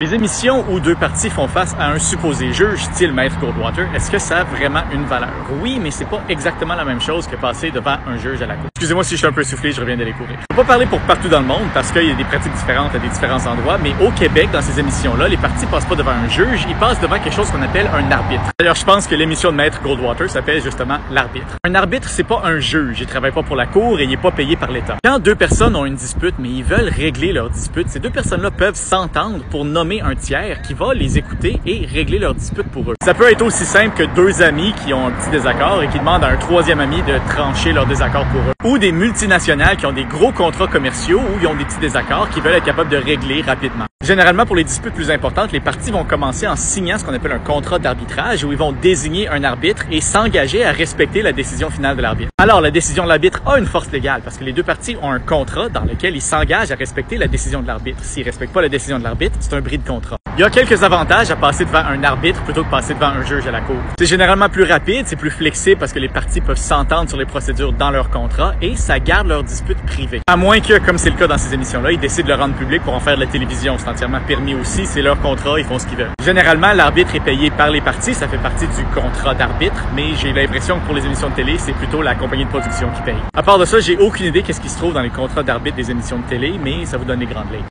Les émissions où deux parties font face à un supposé juge, style Maître Goldwater, est-ce que ça a vraiment une valeur? Oui, mais c'est pas exactement la même chose que passer devant un juge à la cour. Excusez-moi si je suis un peu soufflé, je reviens d'aller courir. Je peux pas parler pour partout dans le monde parce qu'il y a des pratiques différentes à des différents endroits, mais au Québec, dans ces émissions-là, les parties passent pas devant un juge, ils passent devant quelque chose qu'on appelle un arbitre. D'ailleurs, je pense que l'émission de Maître Goldwater s'appelle justement l'arbitre. Un arbitre, c'est pas un juge, il travaille pas pour la cour et il est pas payé par l'État. Quand deux personnes ont une dispute, mais ils veulent régler leur dispute, ces deux personnes-là peuvent s'entendre pour nommer un tiers qui va les écouter et régler leur dispute pour eux. Ça peut être aussi simple que deux amis qui ont un petit désaccord et qui demandent à un troisième ami de trancher leur désaccord pour eux. Ou des multinationales qui ont des gros contrats commerciaux où ils ont des petits désaccords qui veulent être capables de régler rapidement. Généralement, pour les disputes plus importantes, les parties vont commencer en signant ce qu'on appelle un contrat d'arbitrage où ils vont désigner un arbitre et s'engager à respecter la décision finale de l'arbitre. Alors, la décision de l'arbitre a une force légale parce que les deux parties ont un contrat dans lequel ils s'engagent à respecter la décision de l'arbitre. S'ils ne respectent pas la décision de l'arbitre, c'est un bris de contrat. Il y a quelques avantages à passer devant un arbitre plutôt que passer devant un juge à la cour. C'est généralement plus rapide, c'est plus flexible parce que les parties peuvent s'entendre sur les procédures dans leur contrat et ça garde leur dispute privée. À moins que, comme c'est le cas dans ces émissions-là, ils décident de le rendre public pour en faire de la télévision. C'est entièrement permis aussi, c'est leur contrat, ils font ce qu'ils veulent. Généralement, l'arbitre est payé par les parties, ça fait partie du contrat d'arbitre, mais j'ai l'impression que pour les émissions de télé, c'est plutôt la compagnie de production qui paye. À part de ça, j'ai aucune idée qu'est-ce qui se trouve dans les contrats d'arbitre des émissions de télé, mais ça vous donne les grandes lignes.